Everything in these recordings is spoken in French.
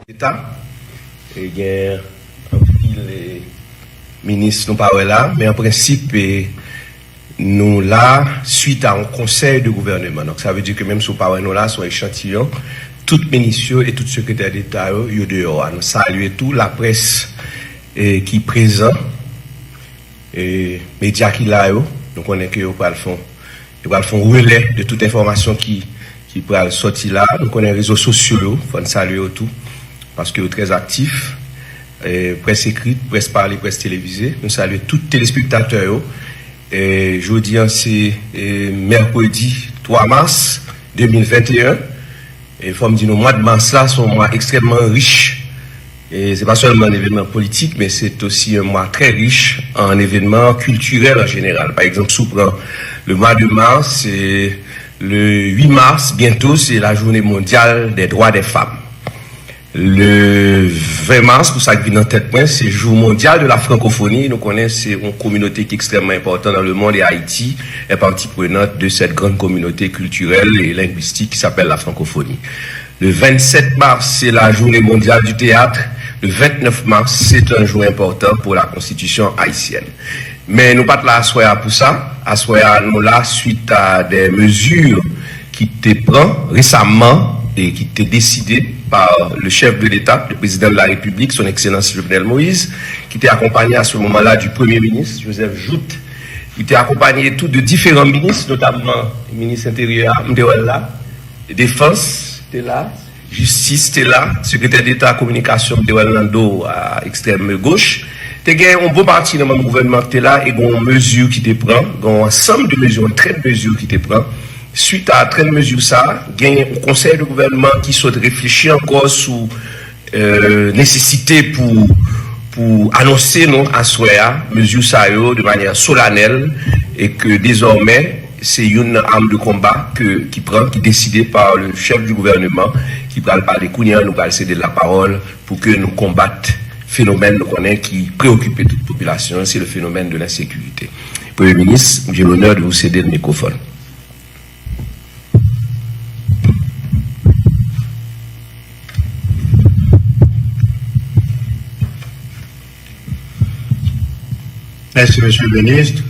l'État. Et il y a un pile ministre nous parlons là, mais en principe, nous là, suite à un conseil de gouvernement. Donc ça veut dire que même si nous parlons nous là, sont échantillons, toutes ministres et tout secrétaire d'État, ils sont dehors. Nous saluons tout, la presse qui est présente, et médias qui là, donc on est que ils font relais de toute information qui peut sortir là. Donc on est réseaux sociaux, il faut saluer tout, parce que sont très actifs. Presse écrite, presse parlée, presse télévisée. Nous saluons tous les téléspectateurs. Jeudi, c'est mercredi 3 mars 2021. Et il faut me dire, le mois de mars là sont un mois extrêmement riche. Et c'est pas seulement un événement politique, mais c'est aussi un mois très riche en événements culturels en général. Par exemple, sous le mois de mars, c'est le 8 mars, bientôt, c'est la journée mondiale des droits des femmes. Le 20 mars, pour ça qui vient en tête point, c'est le jour mondial de la francophonie. Nous connaissons une communauté qui est extrêmement importante dans le monde et Haïti est partie prenante de cette grande communauté culturelle et linguistique qui s'appelle la francophonie. Le 27 mars, c'est la journée mondiale du théâtre. Le 29 mars, c'est un jour important pour la constitution haïtienne. Mais nous pas là à soir pour ça. À soir, nous là suite à des mesures qui étaient prises récemment et qui étaient décidées par le chef de l'État, le président de la République, son Excellence Jovenel Moïse, qui était accompagné à ce moment-là du Premier ministre, Joseph Jout. Il était accompagné tout de différents ministres, notamment le ministre intérieur, Mdewella, Défense, était là, Justice, était là, secrétaire d'État communication, Mdewella à extrême gauche. Il y a un bon parti dans le gouvernement qui était là et il y a une mesure qui était prise, il y a un ensemble de mesures, un trait de mesures qui était prise. Suite à très mesure ça, il y a un conseil de gouvernement qui souhaite réfléchir encore sur nécessité pour annoncer non à Soya mesure ça de manière solennelle et que désormais c'est une arme de combat qui est décidée par le chef du gouvernement qui va parler Kounia, nous va céder la parole pour que nous combattions phénomène qui préoccupe toute la population, c'est le phénomène de l'insécurité. Premier ministre, j'ai l'honneur de vous céder le microphone. Merci, Monsieur le ministre.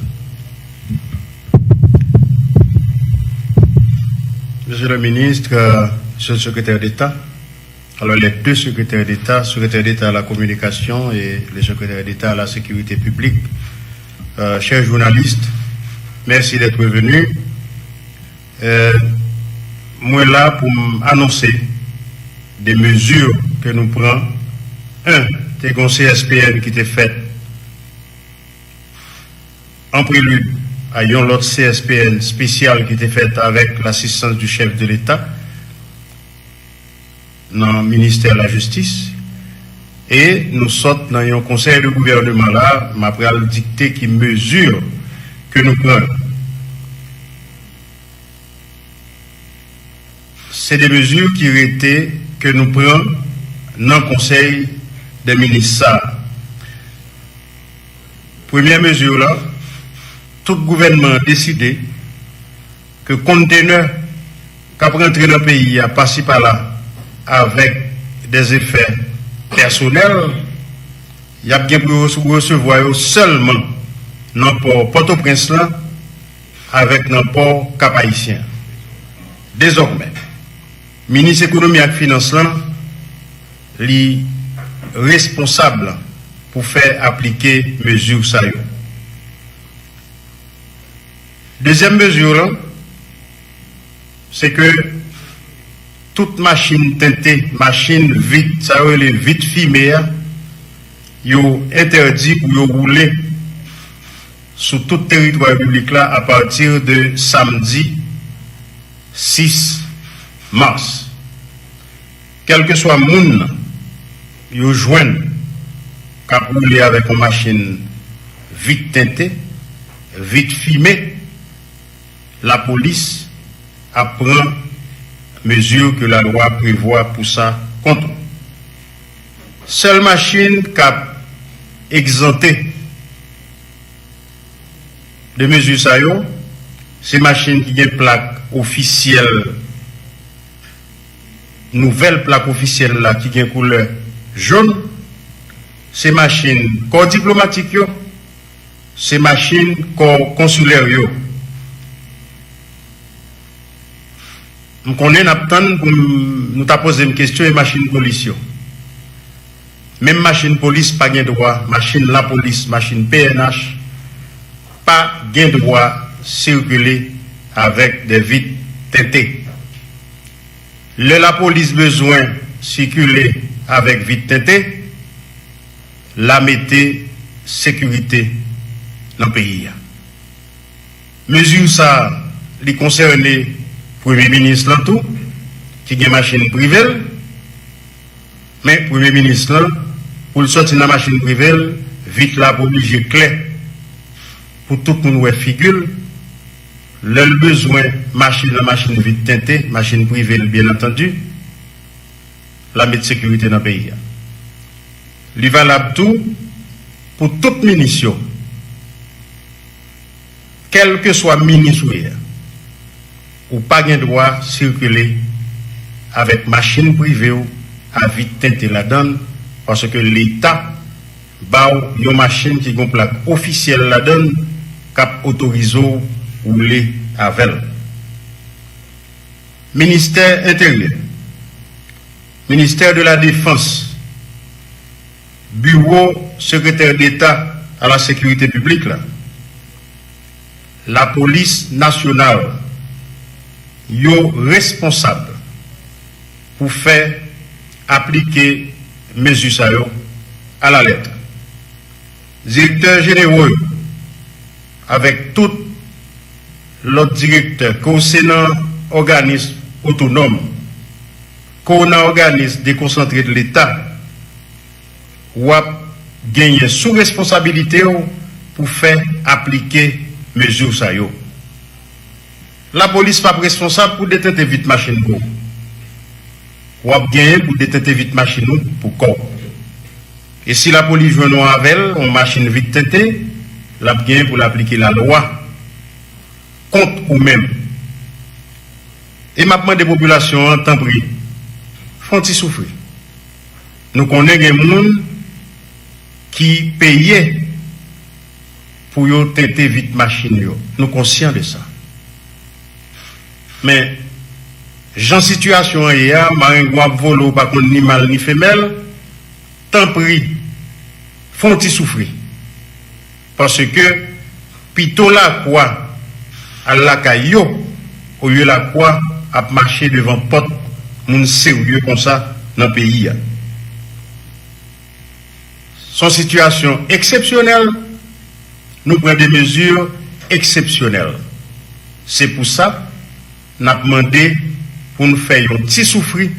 Monsieur le ministre, Monsieur le secrétaire d'État, alors les deux secrétaires d'État à la communication et le secrétaire d'État à la sécurité publique, chers journalistes, merci d'être venus. Moi là pour annoncer des mesures que nous prenons. Des conseils CSPN qui étaient faits en prélude à une autre CSPN spéciale qui était faite avec l'assistance du chef de l'État dans le ministère de la Justice. Et nous sommes dans un conseil de gouvernement là, après le dicté qui mesure que nous prenons. C'est des mesures qui étaient que nous prenons dans le conseil des ministres. Première mesure là, tout gouvernement a décidé que conteneur qui a rentré dans le pays a passé par là avec des effets personnels, il y a bien pour recevoir seulement dans le port Port-au-Prince là avec dans le port Cap-Haïtien. Désormais, le ministre de l'économie et des finances est responsable pour faire appliquer mesures ça. Deuxième mesure, c'est que toute machine teintée, machine vite, ça veut dire vite fumée, yo interdit pour yo rouler sur tout le territoire public là à partir de samedi 6 mars. Quel que soit le monde, yo joignent qu'à rouler avec une machine vite teintée, vite fumée. La police apprend mesure que la loi prévoit pour ça contre. Seule machine qui a exempté de mesures ça, c'est machine qui a une plaque officielle nouvelle plaque officielle là qui a une couleur jaune, c'est machine corps diplomatique, c'est machine corps consulaire. Nous connaissons pour nous poser une question et machine police. Même machine police, pas de droit, machine la police, machine PNH, pas de droit circuler avec des vitres teintées. La police besoin circuler avec vitres teintées, la mettez sécurité dans le pays. Mesure ça, les concernés, Premier ministre là tout, qui a une machine privée, mais Premier ministre là, pour le sortir de la machine privée, vite là pour obliger clair, pour tout le monde figure, le besoin machine la machine vite teintée, machine privée bien entendu, la mettre sécurité dans le pays. Il valable tout pour toute munition, quel que soit ministre ou pas de droit circuler avec machine privée à vite teinter la donne parce que l'État a une machine qui a une plaque officielle la donne cap autorisé ou les avec. Ministère intérieur, ministère de la Défense, bureau secrétaire d'État à la sécurité publique là, la police nationale yo responsable pour faire appliquer mesures à la lettre. Directeur général avec tout l'autre directeur qu'au Sénat organisme autonome, qu'on a organisme déconcentré de l'État, ou a gagné sous responsabilité pour faire appliquer mesures ça yo. La police n'est pas responsable pour détenter vite machine pour. Ou a gagné pour détenter vite machine pour corps. Et si la police joue avec elle, on machine vite tentée, la gagné pour l'appliquer la loi contre ou même. Et maintenant des populations en temps pris, font-ils souffrir. Nous connaissons des gens qui payaient pour tenter vite machine. Nous sommes conscients de ça. Mais, j'en situation hier, maringouap volo, pas contre ni mâle ni femelle, tant pris, font-ils souffrir. Parce que, plutôt la quoi, à la caillou, au lieu la quoi, à marcher devant porte, moun sérieux comme ça, dans le pays. Son situation exceptionnelle, nous prenons des mesures exceptionnelles. C'est pour ça n'a demandé pour nous faire un petit souffrir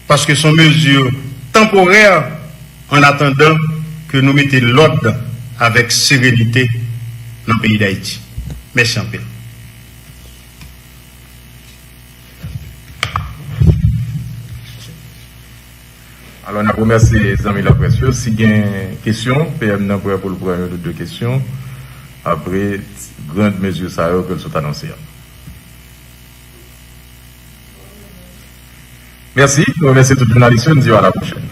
parce que sont mesures temporaires en attendant que nous mettions l'ordre avec sérénité dans le pays d'Haïti. Merci un peu. Alors, on remercie les amis la précieux. Si il y a une question, PM n'a pas pour le premier de deux questions. Après, grande mesure, ça que sont annoncées. Merci. Nous remercions tout le journaliste. Nous disons à la prochaine.